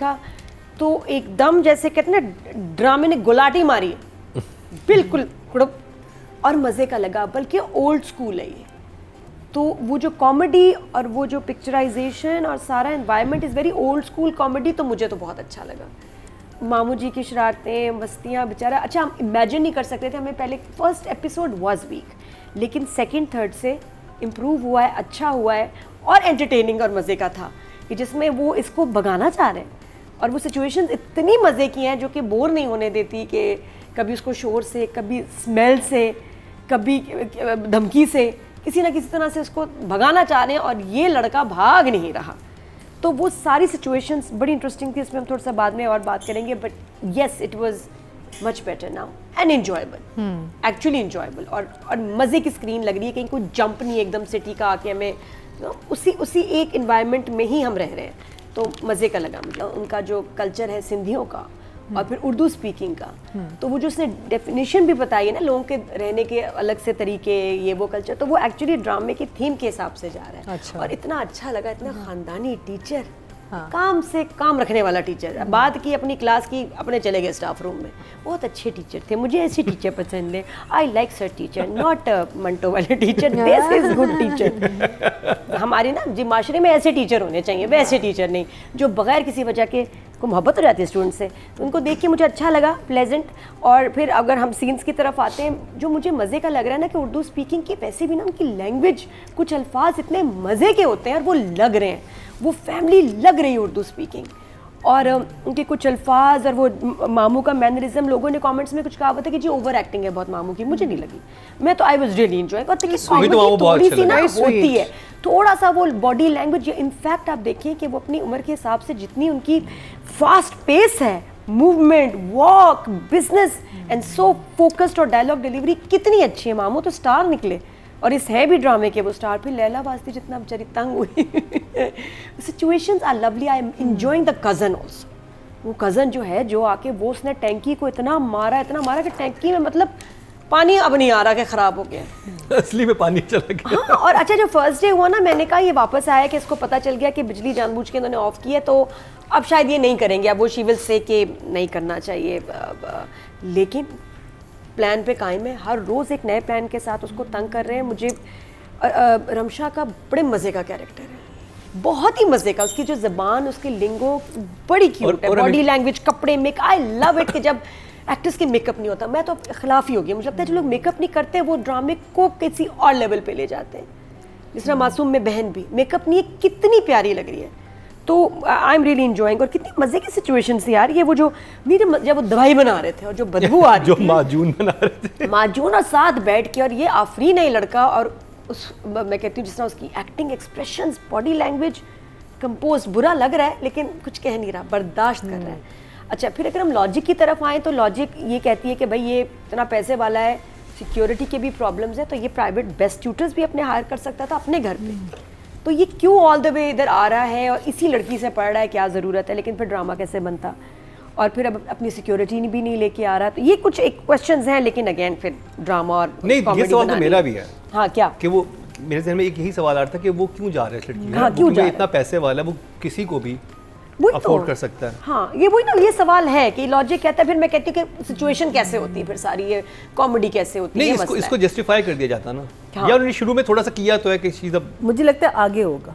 था तो एकदम जैसे कहते हैं ना ड्रामे ने गुलाटी मारी है बिल्कुल कुड़प और मज़े का लगा, बल्कि ओल्ड स्कूल है ये। तो वो जो कॉमेडी और वो जो पिक्चराइजेशन और सारा environment is very old school comedy, तो मुझे तो बहुत अच्छा लगा। मामू जी की शरारतें मस्तियाँ बेचारा, अच्छा हम इमेजिन नहीं कर सकते थे। हमें पहले फर्स्ट एपिसोड वाज वीक, लेकिन सेकंड थर्ड से इम्प्रूव हुआ है, अच्छा हुआ है और एंटरटेनिंग और मज़े का था कि जिसमें वो इसको भगाना चाह रहे हैं और वो सिचुएशंस इतनी मज़े की हैं जो कि बोर नहीं होने देती, कि कभी उसको शोर से, कभी स्मेल से, कभी धमकी से, किसी ना किसी तरह से उसको भगाना चाह रहे हैं और ये लड़का भाग नहीं रहा। तो वो सारी सिचुएशंस बड़ी इंटरेस्टिंग थी। इसमें हम थोड़ा सा बाद में और बात करेंगे, but yes it was much better now and enjoyable, actually enjoyable और मज़े की स्क्रीन लग रही है। कहीं कोई जंप नहीं एकदम सिटी का आके हमें उसी एक इन्वायरमेंट में ही हम रह रहे हैं, तो मज़े का लगा। मतलब उनका जो कल्चर है सिंधियों का और फिर उर्दू स्पीकिंग का, तो वो जो उसने डेफिनेशन भी बताई है ना लोगों के रहने के अलग से तरीके, ये वो कल्चर, तो वो एक्चुअली ड्रामे की थीम के हिसाब से जा रहा है। अच्छा। और इतना अच्छा लगा, इतना ख़ानदानी टीचर, काम से काम रखने वाला टीचर। बात की अपनी क्लास की, अपने चले गए स्टाफ रूम में। बहुत अच्छे टीचर थे, मुझे ऐसे टीचर पसंद है। I like sir teacher, not मंटो वाले teacher, this is good teacher. हमारे ना जी माशरे में ऐसे टीचर होने चाहिए, वैसे टीचर नहीं जो बगैर किसी वजह के को मोहब्बत हो जाती है स्टूडेंट से। तो उनको देख के मुझे अच्छा लगा, प्लेजेंट। और फिर अगर हम सीन्स की तरफ आते हैं, जो मुझे मज़े का लग रहा है ना कि उर्दू स्पीकिंग की वैसे भी ना उनकी लैंग्वेज, कुछ अल्फाज इतने मज़े के होते हैं और वो लग रहे हैं, वो फैमिली लग रही है उर्दू स्पीकिंग। और उनके कुछ अल्फाज और वो मामू का मैनरिज्म, लोगों ने कमेंट्स में कुछ कहा हुआ था कि जी ओवर एक्टिंग है बहुत मामू की, मुझे नहीं लगी। मैं तो आई वाज रियली एंजॉयिंग। और थोड़ी सी ना होती है, थोड़ा सा वो बॉडी लैंग्वेज, इनफैक्ट आप देखिए कि वो अपनी उम्र के हिसाब से जितनी उनकी फास्ट पेस है, movement, walk, business and so focused, और डायलॉग डिलीवरी कितनी अच्छी है। मामू तो स्टार निकले और इस है भी ड्रामे के वो स्टार। फिर लैला वास्ती जितना बेचारी तंग हुई। Situations are lovely, I am enjoying the cousin also. वो कज़न जो है, जो आके वो उसने टैंकी को इतना मारा कि टैंकी में मतलब पानी अब नहीं आ रहा, कि ख़राब हो गया। असली में पानी चला गया। हाँ, और अच्छा जो फर्स्ट डे हुआ ना, मैंने कहा ये वापस आया कि इसको पता चल गया कि बिजली जानबूझ के इन्होंने ऑफ की है, तो अब शायद ये नहीं करेंगे। अब वो शी विल से कि नहीं करना चाहिए, लेकिन प्लान पे कायम है। हर रोज़ एक नए प्लान के साथ उसको तंग कर रहे हैं। मुझे रमशा का बड़े मज़े का कैरेक्टर है, बहुत ही मज़े का। उसकी जो ज़बान, उसकी लिंगो बड़ी क्यूट है, बॉडी लैंग्वेज, कपड़े, मेक, आई लव इट कि जब एक्टर्स के मेकअप नहीं होता। मैं तो खिलाफ ही हो गया, मुझे लगता है जो लोग मेकअप नहीं करते वो ड्रामे को किसी और लेवल पे ले जाते हैं। जिस तरह मासूम में बहन भी मेकअप नहीं है, कितनी प्यारी लग रही है। तो आई एम रियली एंजॉइंग। और कितनी मज़े की सिचुएशन थी यार ये। वो जो जब वो दवाई बना रहे थे और जो बदबू आ रही जो माजून बना रहे थे, माजून और साथ बैठ के, और ये आफरीन है लड़का, और उस मैं कहती हूँ जिस तरह उसकी acting, expressions, body language, compose, बुरा लग रहा है लेकिन कुछ कह नहीं रहा, बर्दाश्त कर रहा है। अच्छा, फिर अगर हम लॉजिक की तरफ आएँ तो लॉजिक ये कहती है कि भाई ये इतना पैसे वाला है, सिक्योरिटी के भी प्रॉब्लम्स है, तो ये प्राइवेट बेस्ट ट्यूटर्स भी अपने हायर कर सकता था अपने घर पे। तो ये क्यों ऑल द वे इधर आ रहा है और इसी लड़की से पढ़ रहा है, क्या ज़रूरत है? लेकिन फिर ड्रामा कैसे बनता? और फिर अब अपनी सिक्योरिटी भी नहीं लेके आ रहा। तो ये कुछ एक क्वेश्चंस हैं, लेकिन अगेन फिर ड्रामा और नहीं, ये सवाल तो मेरा भी है। हाँ, क्या कि वो मेरे ज़हन में एक यही सवाल आ रहा था कि वो क्यों जा रहा है लड़की? हाँ, क्यों जा रहा है? इतना पैसे वाला, वो किसी को भी अफोर्ड कर सकता है। हाँ, ये वही ना, ये सवाल है कि लॉजिक कहता है। फिर मैं कहती हूँ कि सिचुएशन कैसे होती है, फिर सारी ये कॉमेडी कैसे होती है? नहीं, इसको जस्टिफाई कर दिया जाता ना, या उन्होंने शुरू में थोड़ा सा किया तो है कि चीज़। अब मुझे लगता है आगे होगा।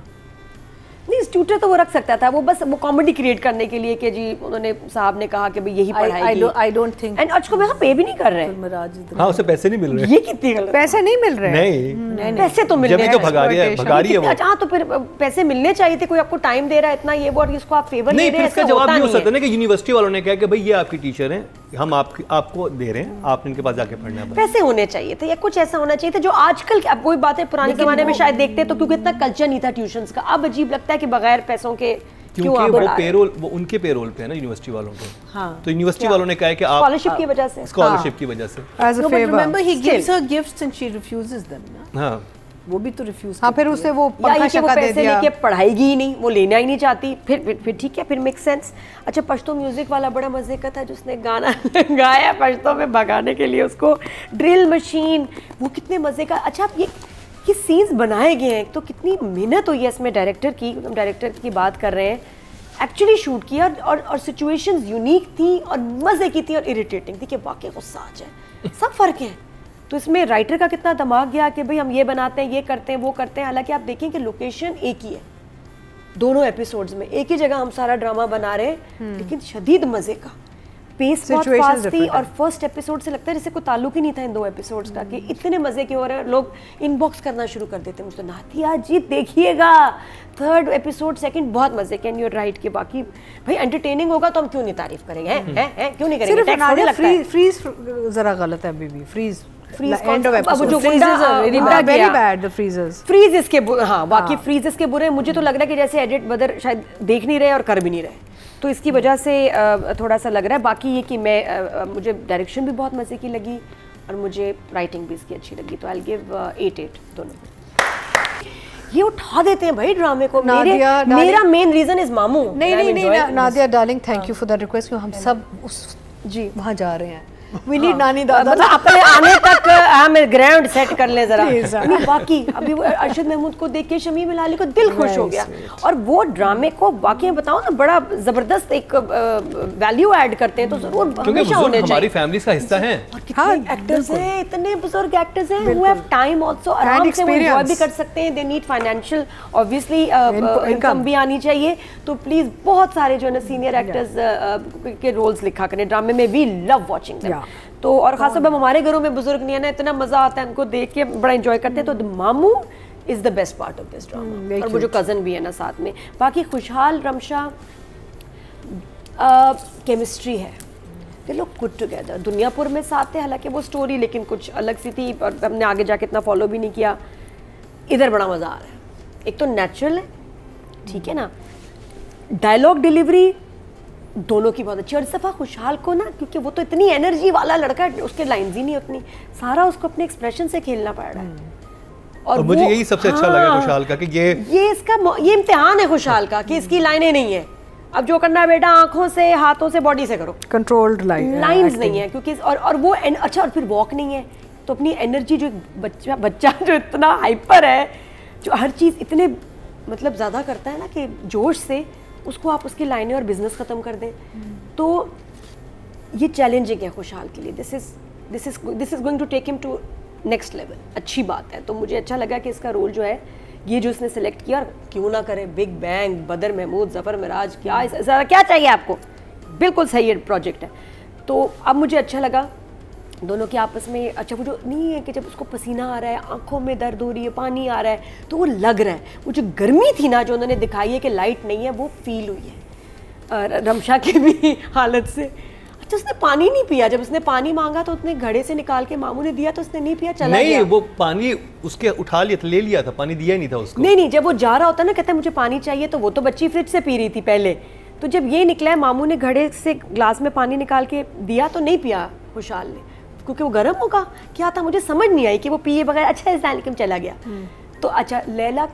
नहीं, ट्यूटर तो वो रख सकता था, वो बस वो कॉमेडी क्रिएट करने के लिए कि जी उन्होंने साहब ने कहा कि भाई यही पढ़ाई। आई डोंट थिंक, एंड आज को मैं पे भी नहीं कर रहे हैं। हाँ, उसे पैसे नहीं मिल रहे। ये कितनी गलत, पैसे नहीं मिल रहे। नहीं, पैसे तो मिल रहे हैं, तो भगा रही है वो। अच्छा, तो फिर पैसे मिलने चाहिए थे। कोई आपको टाइम दे रहा है इतना, ये वो, और इसको आप फेवर नहीं, फिर इसका जवाब ये हो सकता है ना कि यूनिवर्सिटी वालों ने कहा कि भाई ये आपकी टीचर हैं, हम आपको दे रहे हैं, आप इनके पास जाके पढ़ना है। पैसे होने चाहिए थे या कुछ ऐसा होना चाहिए था जो आजकल, अब वही बात है, पुराने जमाने में शायद देखते तो, क्योंकि इतना कल्चर नहीं था ट्यूशंस का। अब अजीब लगता है कि बगैर पैसों के क्यों आप वो पेरोल, वो उनके पेरोल पे है ना यूनिवर्सिटी वालों के। हाँ, तो यूनिवर्सिटी वालों ने कहा है कि आप स्कॉलरशिप की वजह से, स्कॉलरशिप की वजह से, as a favour. Remember he gives her gifts and she refuses them. हाँ, वो भी तो रिफ्यूज। हाँ, फिर उसे वो पैसे लेके पढ़ाएगी ही नहीं, वो लेना ही नहीं चाहती। फिर ठीक है, फिर मेक सेंस। अच्छा, पश्तो म्यूजिक वाला बड़ा मजे का था, जिसने गाना गाया पश्तो में भगाने के लिए उसको, ड्रिल मशीन, वो कितने मजे का। अच्छा, ये सीन्स बनाए गए हैं तो कितनी मेहनत हुई है इसमें डायरेक्टर की। हम डायरेक्टर की बात कर रहे हैं एक्चुअली शूट किया और सिचुएशंस यूनिक थी और मज़े की थी और इरिटेटिंग थी कि वाकई गुस्सा आ जाए, सब फ़र्क है। तो इसमें राइटर का कितना दिमाग गया कि भाई हम ये बनाते हैं, ये करते हैं, वो करते हैं। हालांकि आप देखें कि लोकेशन एक ही है दोनों एपिसोड्स में, एक ही जगह हम सारा ड्रामा बना रहे हैं, लेकिन शदीद मज़े का, पेस बहुत Situations फास्ट थी different और फर्स्ट एपिसोड से लगता है जैसे कोई ताल्लुक ही नहीं था इन 2 एपिसोड्स का कि इतने मज़े के हो रहे हैं। लोग इनबॉक्स करना शुरू कर देते हैं मुझे, नादिया जी देखिएगा 3rd एपिसोड 2nd बहुत मज़े के। एंड यूर राइट कि बाकी भाई एंटरटेनिंग होगा तो हम क्यों नहीं तारीफ करेंगे, हैं क्यों नहीं करेंगे? सिर्फ टैक्स थोड़ी लगता है। फ्रीज जरा गलत है अभी भी, फ्रीज कौन एंड ऑफ सा? अब एपिसोड जो गुंडा वेरी किया। Bad the freezers. फ्रीज इसके हाँ बाकी फ्रीज इसके बुरे। मुझे तो लग रहा है कि जैसे एडिट बदर शायद देख नहीं रहे और कर भी नहीं रहे, तो इसकी वजह से थोड़ा सा लग रहा है। बाकी ये कि मैं मुझे डायरेक्शन भी बहुत मज़े की लगी और मुझे राइटिंग भी इसकी अच्छी लगी, तो आई गिव 8 दोनों। ये उठा देते हैं भाई ड्रामे को। मेरा मेन रीजन इज मामू। नहीं Nadia darling, thank you for the request. हम सब उस जी वहाँ जा रहे हैं। वी नीड नानी दादा। मतलब अपने आने तक हम ग्राउंड सेट कर ले जरा। नहीं बाकी अभी वो अरशद महमूद को देख के शमीम इलाली को दिल खुश हो गया, और वो ड्रामे को वाकई बताओ ना बड़ा जबरदस्त एक वैल्यू ऐड करते हैं, तो जरूर हमेशा होने चाहिए। हमारी फैमिली का हिस्सा हैं। और कितने एक्टर्स हैं, इतने बुजुर्ग एक्टर्स हैं who have time also, आराम से वो enjoy भी कर सकते हैं। They need financial obviously income भी आनी चाहिए, तो प्लीज बहुत सारे जो है ना सीनियर एक्टर्स के रोल्स लिखा करें ड्रामे में। We love watching them. तो और खासतौर पर हमारे घरों में बुजुर्ग नहीं है ना, इतना मजा आता है उनको देख के, बड़ा एंजॉय करते हैं। तो मामू is the best part of this drama. और वो जो कजन भी है ना साथ में, बाकी खुशहाल रमशा केमिस्ट्री है, ये लोग गुड टुगेदर। दुनियापुर में साथ थे, हालांकि वो स्टोरी लेकिन कुछ अलग सी थी और हमने आगे जाके इतना फॉलो भी नहीं किया। इधर बड़ा मज़ा आ रहा है, एक तो नेचुरल है, ठीक है ना, डायलॉग डिलीवरी दोनों की बहुत अच्छी। और इस दफ़ा खुशहाल को ना, क्योंकि वो तो इतनी एनर्जी वाला लड़का है, उसके लाइन्स ही नहीं उतनी, सारा उसको अपने एक्सप्रेशन से खेलना पड़ रहा है। और मुझे यही सबसे अच्छा लगा खुशहाल का कि ये इम्तिहान है खुशहाल का कि इसकी लाइनें नहीं है। अब जो करना है बेटा आंखों से, हाथों से, बॉडी से करो, कंट्रोल्ड लाइंस नहीं है क्योंकि और वो अच्छा, और फिर वॉक नहीं है, तो अपनी एनर्जी जो बच्चा जो इतना हाइपर है, जो हर चीज़ इतने मतलब ज़्यादा करता है ना कि जोश से, उसको आप उसकी लाइनें और बिजनेस ख़त्म कर दें, तो ये चैलेंजिंग है खुशहाल के लिए। This is going to take him to next level. अच्छी बात है, तो मुझे अच्छा लगा कि इसका रोल जो है ये जो इसने सेलेक्ट किया, क्यों ना करे बिग बैंग, बदर महमूद, जफ़र मिराज, क्या चाहिए आपको, बिल्कुल सही प्रोजेक्ट है। तो अब मुझे अच्छा लगा दोनों के आपस में। अच्छा वो जो नहीं है कि जब उसको पसीना आ रहा है, आंखों में दर्द हो रही है, पानी आ रहा है, तो वो लग रहा है। वो जो गर्मी थी ना जो उन्होंने दिखाई है कि लाइट नहीं है, वो फील हुई है रमशा की भी हालत से। अच्छा उसने पानी नहीं पिया, जब उसने पानी मांगा तो उसने घड़े से निकाल के मामू ने दिया, तो उसने नहीं पिया, चला गया। नहीं वो पानी उसके उठा लिया था, ले लिया था, पानी दिया ही नहीं था उसको। नहीं जब वो जा रहा होता ना, कहता है मुझे पानी चाहिए, तो वो तो बच्ची फ्रिज से पी रही थी पहले, तो जब ये निकला है मामू ने घड़े से ग्लास में पानी निकाल के दिया, तो नहीं पिया खुशहाल ने, क्योंकि वो गर्म होगा क्या था, मुझे समझ नहीं आई कि वो पिए बगैर अच्छा इस लेकिन चला गया। तो अच्छा लैला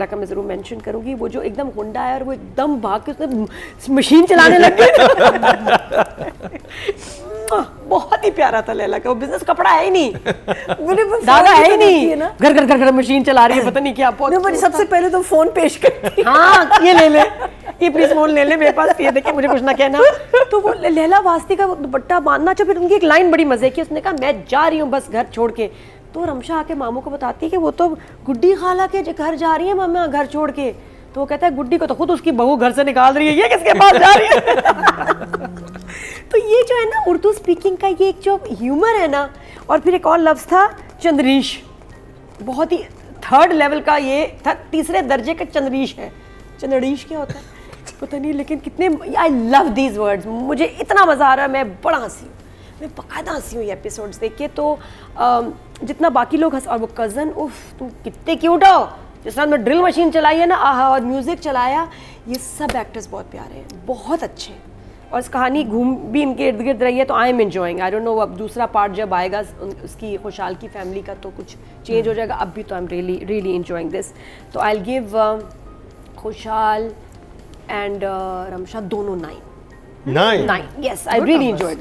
का मैं ज़रूर मेंशन करूँगी, वो जो एकदम गुंडा है और वो एकदम भाग के उसने मशीन चलाने लग गई। बहुत ही प्यारा था लैला का, वो बिजनेस कपड़ा है ही नहीं, दादा है ही नहीं, घर मशीन चला रही है, पता नहीं क्या। सबसे पहले तो फोन पेश करती, हाँ ये ले ले, ये प्लीज फोन ले ले मेरे पास, ये देखे मुझे कुछ ना कहना। तो वो लैला वास्ती का दुपट्टा बांधना, अच्छा फिर उनकी एक लाइन बड़ी मजे की, उसने कहा मैं जा रही हूँ बस घर छोड़ के, तो रमशा आके मामू को बताती है कि वो तो गुड्डी खाला के घर जा रही है मामा घर छोड़ के, तो वो कहता है गुड्डी को तो खुद उसकी बहू घर से निकाल रही है, ये किसके पास जा रही है। तो ये जो है ना उर्दू स्पीकिंग का ये एक जो ह्यूमर है ना, और फिर एक और लफ्ज़ था चंद्रीश, बहुत ही 3rd लेवल का, ये था 3रे दर्जे का चंद्रीश है। चंद्रीश क्या होता है पता नहीं, लेकिन कितने आई लव दीज वर्ड्स, मुझे इतना मज़ा आ रहा है, मैं बड़ा हंसी हूँ, मैं बाकायदा हंसी हूँ ये एपिसोड्स देख के। तो जितना बाकी लोग हंस, और वो कज़न उफ तुम कितने क्यूट हो, जिस तरह में ड्रिल मशीन चलाई है ना, आहा, और म्यूज़िक चलाया, ये सब एक्टर्स बहुत प्यारे हैं, बहुत अच्छे हैं, और इस कहानी घूम भी इनके इर्द गिर्द रही है, तो I am enjoying. I don't know अब दूसरा पार्ट जब आएगा उसकी खुशहाल की फैमिली का तो कुछ चेंज हो जाएगा, अब भी तो I am really enjoying this. तो आई विल गिव खुशहाल एंड रमशा दोनों 9। Yes, I really enjoyed